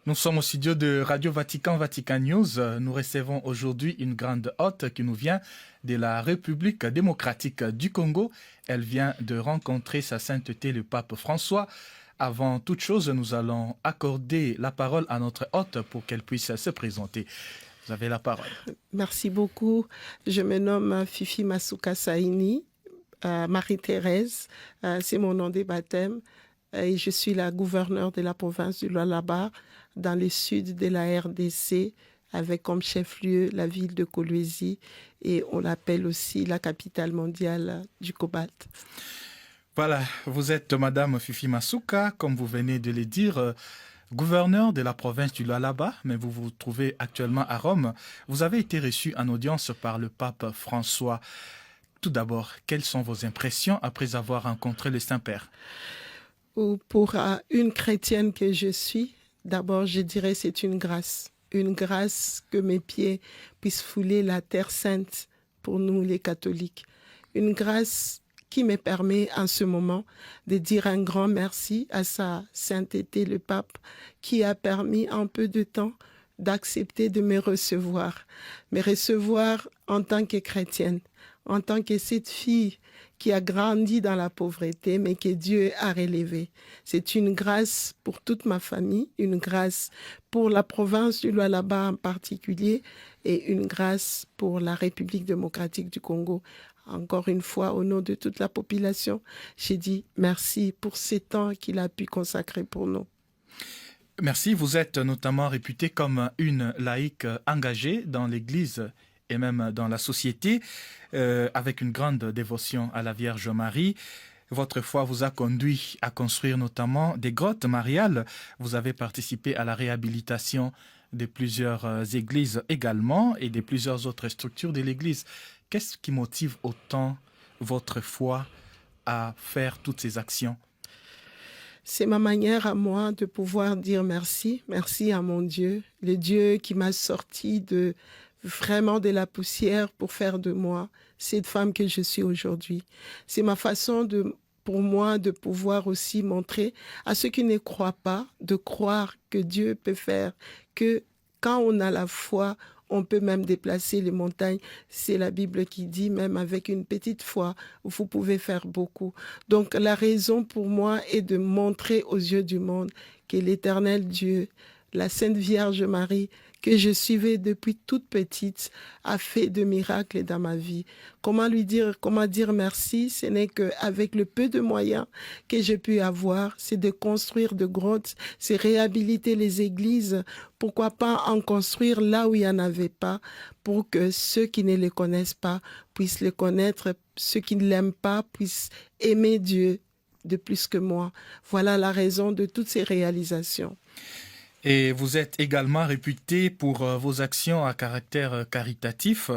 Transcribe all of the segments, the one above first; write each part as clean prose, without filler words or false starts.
Nous sommes au studio de Radio Vatican, Vatican News. Nous recevons aujourd'hui une grande hôte qui nous vient de la République démocratique du Congo. Elle vient de rencontrer sa sainteté le pape François. Avant toute chose, nous allons accorder la parole à notre hôte pour qu'elle puisse se présenter. Vous avez la parole. Merci beaucoup. Je me nomme Fifi Masuka Saini, Marie-Thérèse. C'est mon nom de baptême. Et je suis la gouverneure de la province du Lualaba, dans le sud de la RDC, avec comme chef-lieu la ville de Kolwezi, et on l'appelle aussi la capitale mondiale du cobalt. Voilà, vous êtes Madame Fifi Masuka, comme vous venez de le dire, gouverneur de la province du Lualaba, mais vous vous trouvez actuellement à Rome. Vous avez été reçu en audience par le pape François. Tout d'abord, quelles sont vos impressions après avoir rencontré le Saint-Père ? Pour une chrétienne que je suis, d'abord, je dirais c'est une grâce que mes pieds puissent fouler la terre sainte pour nous les catholiques. Une grâce qui me permet en ce moment de dire un grand merci à sa sainteté le pape qui a permis en peu de temps d'accepter de me recevoir en tant que chrétienne, en tant que cette fille qui a grandi dans la pauvreté, mais que Dieu a relevée. C'est une grâce pour toute ma famille, une grâce pour la province du Lualaba en particulier, et une grâce pour la République démocratique du Congo. Encore une fois, au nom de toute la population, j'ai dit merci pour ces temps qu'il a pu consacrer pour nous. Merci, vous êtes notamment réputée comme une laïque engagée dans l'Église et même dans la société, avec une grande dévotion à la Vierge Marie. Votre foi vous a conduit à construire notamment des grottes mariales. Vous avez participé à la réhabilitation de plusieurs églises également et de plusieurs autres structures de l'Église. Qu'est-ce qui motive autant votre foi à faire toutes ces actions ? C'est ma manière à moi de pouvoir dire merci. Merci à mon Dieu, le Dieu qui m'a sorti vraiment de la poussière pour faire de moi cette femme que je suis aujourd'hui. C'est ma façon pour moi de pouvoir aussi montrer à ceux qui ne croient pas, de croire que Dieu peut faire, que quand on a la foi, on peut même déplacer les montagnes. C'est la Bible qui dit, même avec une petite foi, vous pouvez faire beaucoup. Donc la raison pour moi est de montrer aux yeux du monde que l'Éternel Dieu, la Sainte Vierge Marie, que je suivais depuis toute petite, a fait de miracles dans ma vie. Comment dire merci? Ce n'est qu'avec le peu de moyens que j'ai pu avoir, c'est de construire de grottes, c'est réhabiliter les églises. Pourquoi pas en construire là où il n'y en avait pas, pour que ceux qui ne les connaissent pas puissent le connaître, ceux qui ne l'aiment pas puissent aimer Dieu de plus que moi. Voilà la raison de toutes ces réalisations. Et vous êtes également réputé pour vos actions à caractère caritatif,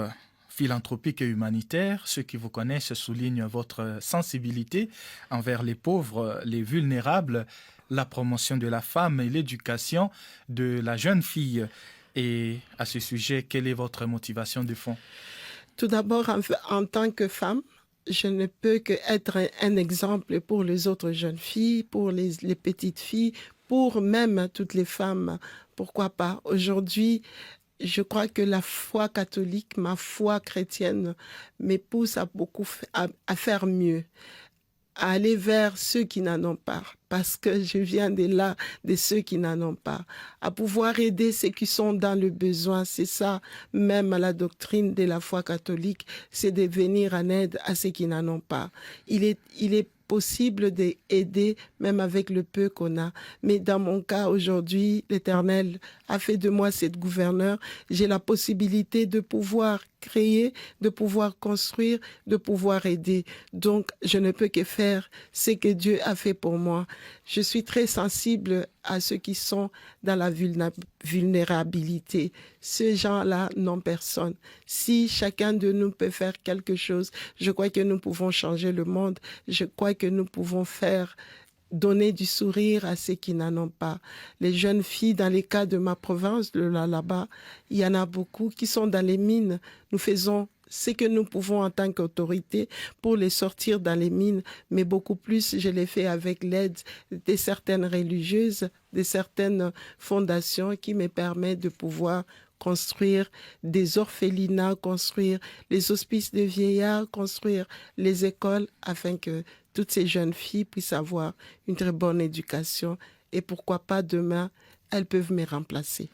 philanthropique et humanitaire. Ceux qui vous connaissent soulignent votre sensibilité envers les pauvres, les vulnérables, la promotion de la femme et l'éducation de la jeune fille. Et à ce sujet, quelle est votre motivation de fond ? Tout d'abord, en tant que femme, je ne peux qu'être un exemple pour les autres jeunes filles, pour les petites filles, pour même toutes les femmes. Pourquoi pas? Aujourd'hui, je crois que la foi catholique, ma foi chrétienne, me pousse à faire mieux, à aller vers ceux qui n'en ont pas, parce que je viens de ceux qui n'en ont pas, à pouvoir aider ceux qui sont dans le besoin. C'est ça, même la doctrine de la foi catholique, c'est de venir en aide à ceux qui n'en ont pas. Il est possible d'aider même avec le peu qu'on a. Mais dans mon cas aujourd'hui, l'Éternel a fait de moi cette gouverneure. J'ai la possibilité de pouvoir créer, de pouvoir construire, de pouvoir aider. Donc, je ne peux que faire ce que Dieu a fait pour moi. Je suis très sensible à ceux qui sont dans la vulnérabilité. Ces gens-là n'ont personne. Si chacun de nous peut faire quelque chose, je crois que nous pouvons changer le monde. Je crois que nous pouvons donner du sourire à ceux qui n'en ont pas. Les jeunes filles, dans les cas de ma province, là-bas, il y en a beaucoup qui sont dans les mines. Nous faisons ce que nous pouvons en tant qu'autorité pour les sortir dans les mines, mais beaucoup plus, je l'ai fait avec l'aide de certaines religieuses, de certaines fondations qui me permettent de pouvoir construire des orphelinats, construire les hospices de vieillards, construire les écoles afin que toutes ces jeunes filles puissent avoir une très bonne éducation et pourquoi pas demain, elles peuvent me remplacer.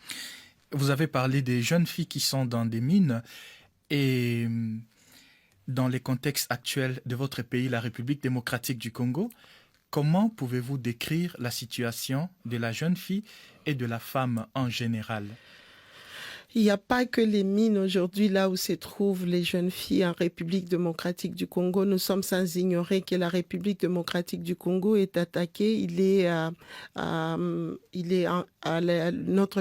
Vous avez parlé des jeunes filles qui sont dans des mines et dans les contextes actuels de votre pays, la République démocratique du Congo, comment pouvez-vous décrire la situation de la jeune fille et de la femme en général? Il n'y a pas que les mines aujourd'hui, là où se trouvent les jeunes filles en République démocratique du Congo. Nous sommes sans ignorer que la République démocratique du Congo est attaquée. Notre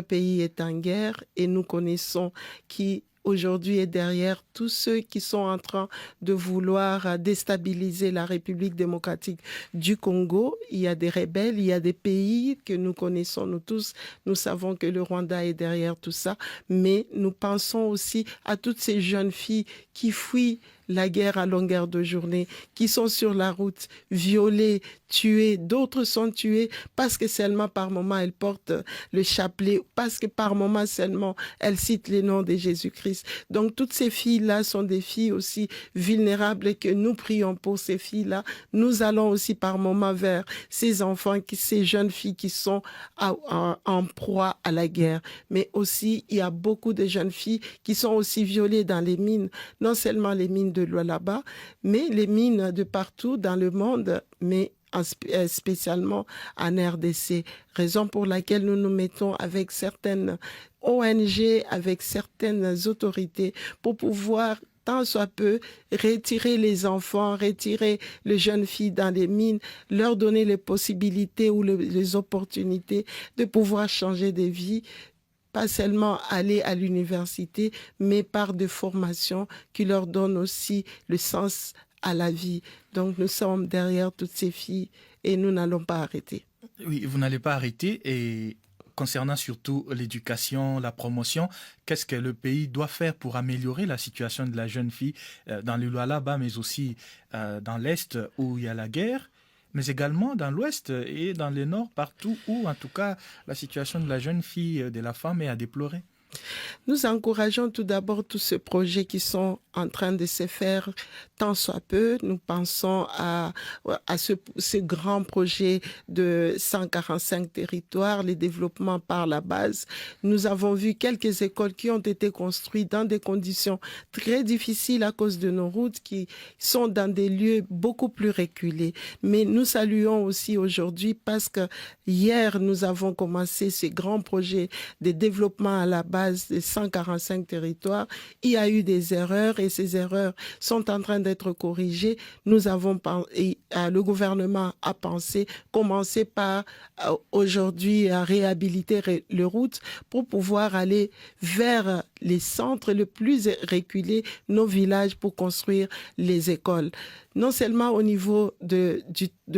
pays est en guerre et nous connaissons qui aujourd'hui est derrière tous ceux qui sont en train de vouloir déstabiliser la République démocratique du Congo. Il y a des rebelles, il y a des pays que nous connaissons, nous tous. Nous savons que le Rwanda est derrière tout ça, mais nous pensons aussi à toutes ces jeunes filles qui fuient la guerre à longueur de journée, qui sont sur la route, violées, tuées. D'autres sont tuées parce que seulement par moment elles portent le chapelet, parce que par moment seulement elles citent les noms de Jésus-Christ. Donc toutes ces filles-là sont des filles aussi vulnérables et que nous prions pour ces filles-là. Nous allons aussi par moment vers ces enfants, ces jeunes filles qui sont en proie à la guerre. Mais aussi, il y a beaucoup de jeunes filles qui sont aussi violées dans les mines, non seulement les mines de Lualaba, mais les mines de partout dans le monde, mais spécialement en RDC. Raison pour laquelle nous nous mettons avec certaines ONG, avec certaines autorités pour pouvoir tant soit peu, retirer les enfants, retirer les jeunes filles dans les mines, leur donner les possibilités ou les opportunités de pouvoir changer de vie, pas seulement aller à l'université, mais par des formations qui leur donnent aussi le sens à la vie. Donc nous sommes derrière toutes ces filles et nous n'allons pas arrêter. Oui, vous n'allez pas arrêter et concernant surtout l'éducation, la promotion, qu'est-ce que le pays doit faire pour améliorer la situation de la jeune fille dans le Lualaba, mais aussi dans l'Est où il y a la guerre, mais également dans l'Ouest et dans le Nord, partout où, en tout cas, la situation de la jeune fille, de la femme est à déplorer? Nous encourageons tout d'abord tous ces projets qui sont en train de se faire tant soit peu. Nous pensons à ce grand projet de 145 territoires, les développements par la base. Nous avons vu quelques écoles qui ont été construites dans des conditions très difficiles à cause de nos routes qui sont dans des lieux beaucoup plus reculés. Mais nous saluons aussi aujourd'hui parce que hier, nous avons commencé ces grands projets de développement à la base de 145 territoires. Il y a eu des erreurs et ces erreurs sont en train d'être corrigées. Le gouvernement a commencer par aujourd'hui à réhabiliter les routes pour pouvoir aller vers les centres les plus reculés, nos villages, pour construire les écoles. Non seulement au niveau de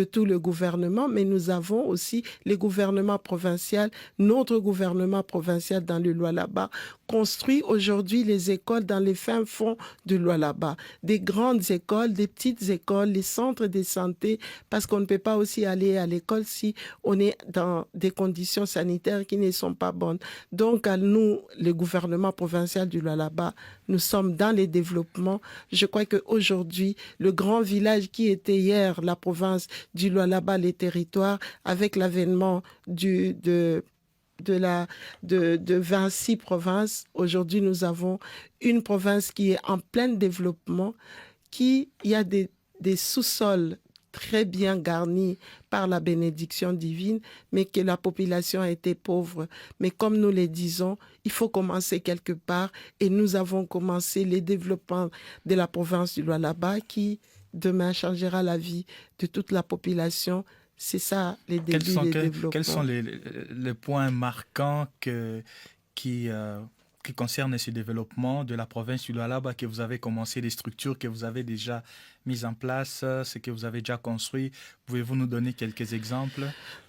tout le gouvernement, mais nous avons aussi les gouvernements provinciaux, notre gouvernement provincial dans le Lualaba, construit aujourd'hui les écoles dans les fins fonds de Lualaba. Des grandes écoles, des petites écoles, les centres de santé, parce qu'on ne peut pas aussi aller à l'école si on est dans des conditions sanitaires qui ne sont pas bonnes. Donc, à nous, le gouvernement provincial du Lualaba, nous sommes dans les développements. Je crois qu'aujourd'hui, le grand village qui était hier la province du Lualaba, les territoires, avec l'avènement de 26 provinces. Aujourd'hui, nous avons une province qui est en plein développement, il y a des sous-sols très bien garnis par la bénédiction divine, mais que la population a été pauvre. Mais comme nous le disons, il faut commencer quelque part et nous avons commencé les développements de la province du Lualaba qui, demain, changera la vie de toute la population. C'est ça, les débuts des développements. Quels sont les points marquants qui qui concerne ce développement de la province du Lualaba, que vous avez commencé, les structures que vous avez déjà mises en place, ce que vous avez déjà construit. Pouvez-vous nous donner quelques exemples?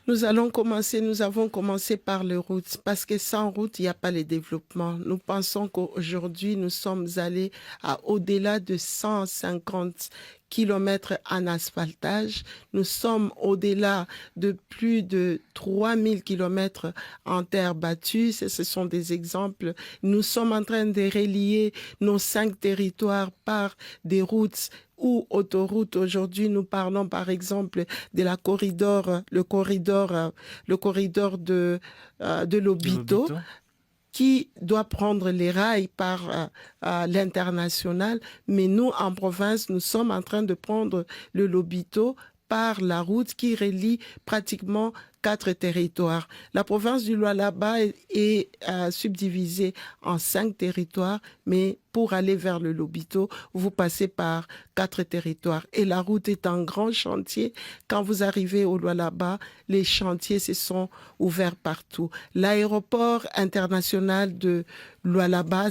Nous avons commencé par les routes, parce que sans route, il n'y a pas le développement. Nous pensons qu'aujourd'hui, nous sommes allés à au-delà de 150 kilomètres en asphaltage. Nous sommes au-delà de plus de 3000 kilomètres en terre battue. Ce sont des exemples. Nous sommes en train de relier nos 5 territoires par des routes ou autoroutes. Aujourd'hui, nous parlons par exemple de le corridor de Lobito, qui doit prendre les rails par l'international. Mais nous, en province, nous sommes en train de prendre le Lobito par la route qui relie pratiquement 4 territoires. La province du Lualaba est subdivisée en 5 territoires, mais pour aller vers le Lobito, vous passez par 4 territoires. Et la route est un grand chantier. Quand vous arrivez au Lualaba, les chantiers se sont ouverts partout. L'aéroport international de Lualaba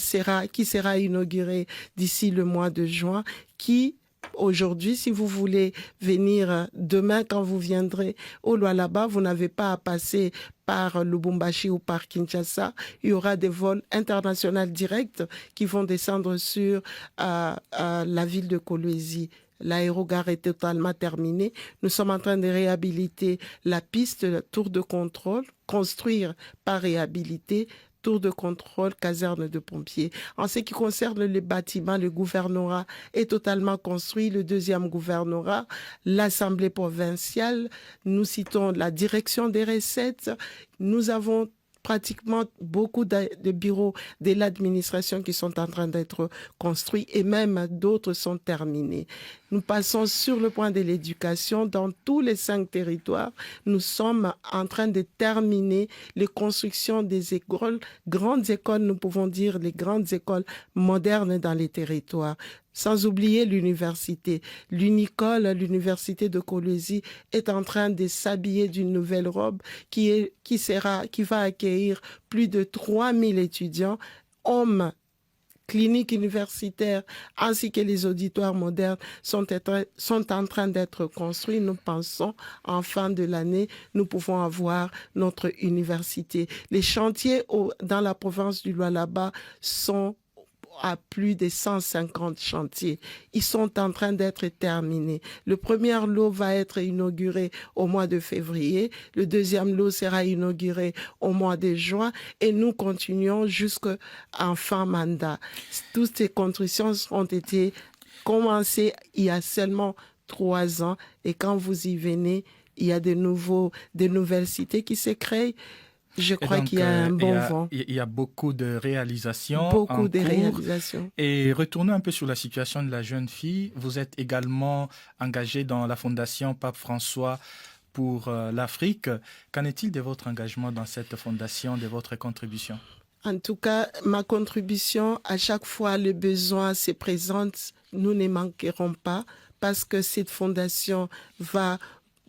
qui sera inauguré d'ici le mois de juin, qui aujourd'hui, si vous voulez venir demain, quand vous viendrez au Lualaba, vous n'avez pas à passer par Lubumbashi ou par Kinshasa. Il y aura des vols internationaux directs qui vont descendre sur la ville de Kolwezi. L'aérogare est totalement terminée. Nous sommes en train de réhabiliter la piste, la tour de contrôle, construire par réhabiliter, tour de contrôle, caserne de pompiers. En ce qui concerne les bâtiments, le gouvernorat est totalement construit. Le deuxième gouvernorat, l'Assemblée provinciale, nous citons la direction des recettes. Nous avons pratiquement beaucoup de bureaux de l'administration qui sont en train d'être construits et même d'autres sont terminés. Nous passons sur le point de l'éducation. Dans tous les 5 territoires, nous sommes en train de terminer les constructions des écoles, grandes écoles, nous pouvons dire les grandes écoles modernes dans les territoires. Sans oublier l'université. L'université de Kolwezi est en train de s'habiller d'une nouvelle robe qui va accueillir plus de 3000 étudiants, hommes, cliniques universitaires, ainsi que les auditoires modernes sont en train d'être construits. Nous pensons, en fin de l'année, nous pouvons avoir notre université. Les chantiers dans la province du Lualaba sont à plus de 150 chantiers. Ils sont en train d'être terminés. Le premier lot va être inauguré au mois de février. Le deuxième lot sera inauguré au mois de juin et nous continuons jusqu'en fin mandat. Toutes ces constructions ont été commencées il y a seulement 3 ans et quand vous y venez, il y a de nouvelles cités qui se créent. Je crois qu'il y a un bon vent. Il y a beaucoup de réalisations. Beaucoup de réalisations. Et retournons un peu sur la situation de la jeune fille. Vous êtes également engagé dans la Fondation Pape François pour l'Afrique. Qu'en est-il de votre engagement dans cette fondation, de votre contribution? En tout cas, ma contribution, à chaque fois le besoin se présente, nous ne manquerons pas parce que cette fondation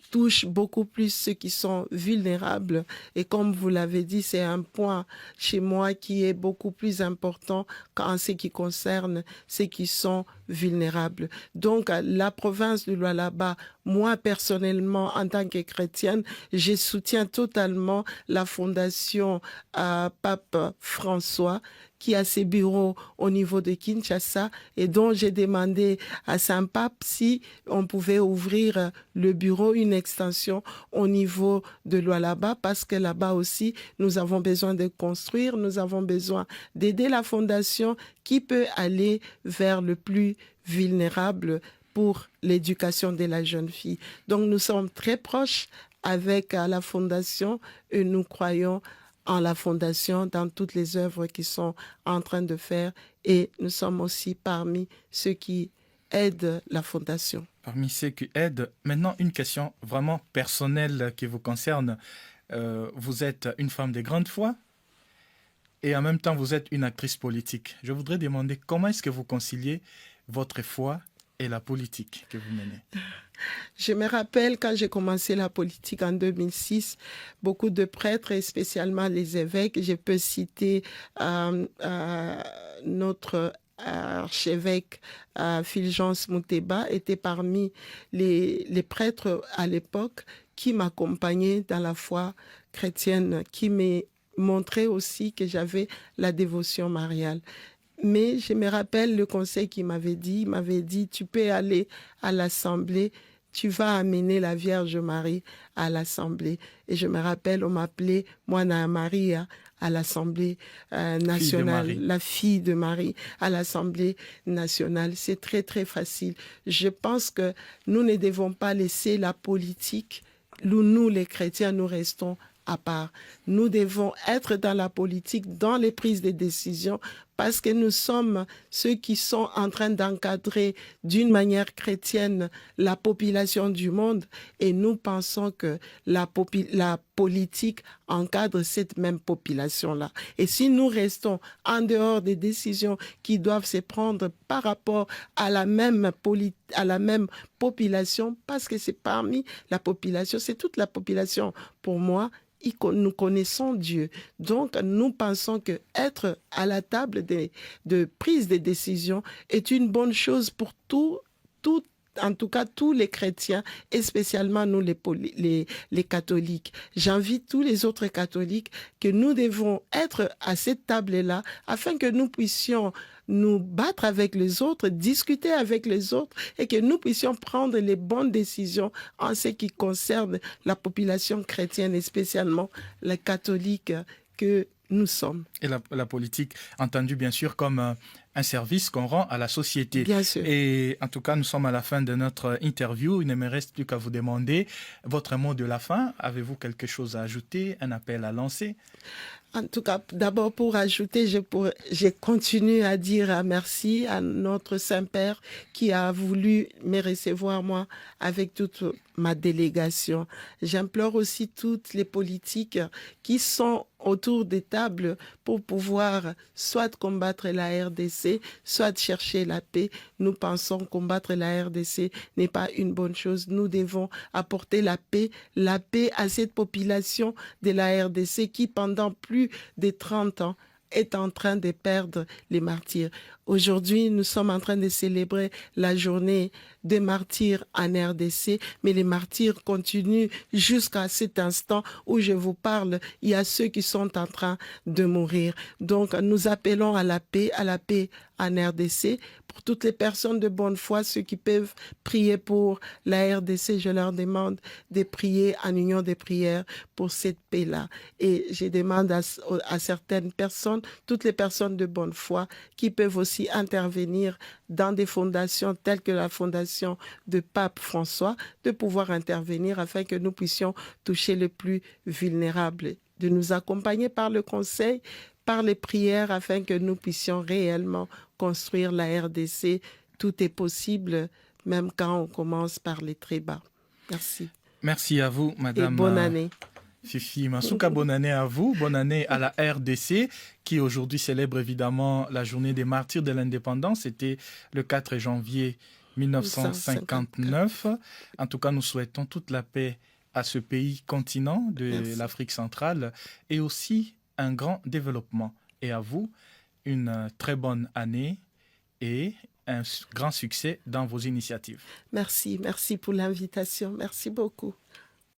touche beaucoup plus ceux qui sont vulnérables. Et comme vous l'avez dit, c'est un point chez moi qui est beaucoup plus important qu'en ce qui concerne ceux qui sont vulnérables. Donc, la province du Lualaba, moi personnellement, en tant que chrétienne, je soutiens totalement la fondation Pape François qui a ses bureaux au niveau de Kinshasa et dont j'ai demandé à Saint-Pape si on pouvait ouvrir le bureau, une extension au niveau de Lualaba parce que là-bas aussi, nous avons besoin de construire, nous avons besoin d'aider la fondation qui peut aller vers le plus vulnérable pour l'éducation de la jeune fille. Donc nous sommes très proches avec la fondation et nous croyons en la fondation, dans toutes les œuvres qu'ils sont en train de faire et nous sommes aussi parmi ceux qui aident la fondation. Parmi ceux qui aident, maintenant une question vraiment personnelle qui vous concerne. Vous êtes une femme de grande foi et en même temps vous êtes une actrice politique. Je voudrais demander comment est-ce que vous conciliez votre foi et la politique que vous menez? Je me rappelle quand j'ai commencé la politique en 2006, beaucoup de prêtres, et spécialement les évêques, je peux citer notre archevêque Fulgence Mouteba, était parmi les prêtres à l'époque qui m'accompagnaient dans la foi chrétienne, qui m'a montré aussi que j'avais la dévotion mariale. Mais je me rappelle le conseil qu'il m'avait dit, tu peux aller à l'assemblée, tu vas amener la Vierge Marie à l'assemblée. Et je me rappelle, on m'appelait Moana Maria à l'Assemblée nationale, la fille de Marie à l'Assemblée nationale. C'est très, très facile. Je pense que nous ne devons pas laisser la politique, nous les chrétiens, nous restons à part. Nous devons être dans la politique, dans les prises de décisions, parce que nous sommes ceux qui sont en train d'encadrer d'une manière chrétienne la population du monde, et nous pensons que la politique encadre cette même population-là. Et si nous restons en dehors des décisions qui doivent se prendre par rapport à la même population, parce que c'est parmi la population, c'est toute la population pour moi, nous connaissons Dieu. Donc, nous pensons que être à la table de prise de décision est une bonne chose pour en tout cas tous les chrétiens, et spécialement nous les catholiques. J'invite tous les autres catholiques que nous devons être à cette table-là afin que nous puissions nous battre avec les autres, discuter avec les autres, et que nous puissions prendre les bonnes décisions en ce qui concerne la population chrétienne et spécialement les catholiques que nous sommes. Et la politique, entendue bien sûr comme un service qu'on rend à la société. Bien sûr. Et en tout cas, nous sommes à la fin de notre interview. Il ne me reste plus qu'à vous demander votre mot de la fin. Avez-vous quelque chose à ajouter, un appel à lancer? En tout cas, d'abord pour ajouter, je continue à dire merci à notre Saint-Père qui a voulu me recevoir moi avec toute ma délégation. J'implore aussi toutes les politiques qui sont autour des tables pour pouvoir soit combattre la RDC, soit chercher la paix. Nous pensons combattre la RDC n'est pas une bonne chose. Nous devons apporter la paix à cette population de la RDC qui, pendant plus de 30 ans, est en train de perdre les martyrs. Aujourd'hui, nous sommes en train de célébrer la journée des martyrs en RDC, mais les martyrs continuent jusqu'à cet instant où je vous parle. Il y a ceux qui sont en train de mourir. Donc, nous appelons à la paix en RDC. Pour toutes les personnes de bonne foi, ceux qui peuvent prier pour la RDC, je leur demande de prier en union de prière pour cette paix-là. Et je demande à certaines personnes, toutes les personnes de bonne foi, qui peuvent aussi intervenir dans des fondations telles que la fondation de Pape François, de pouvoir intervenir afin que nous puissions toucher les plus vulnérables, de nous accompagner par le conseil, par les prières, afin que nous puissions réellement construire la RDC. Tout est possible, même quand on commence par les très bas. Merci. Merci à vous, Madame. Et bonne année. Fifi Masuka, bonne année à vous, bonne année à la RDC qui aujourd'hui célèbre évidemment la journée des martyrs de l'indépendance. C'était le 4 janvier 1959. En tout cas, nous souhaitons toute la paix à ce pays continent de l'Afrique centrale et aussi un grand développement. Et à vous, une très bonne année et un grand succès dans vos initiatives. Merci pour l'invitation. Merci beaucoup.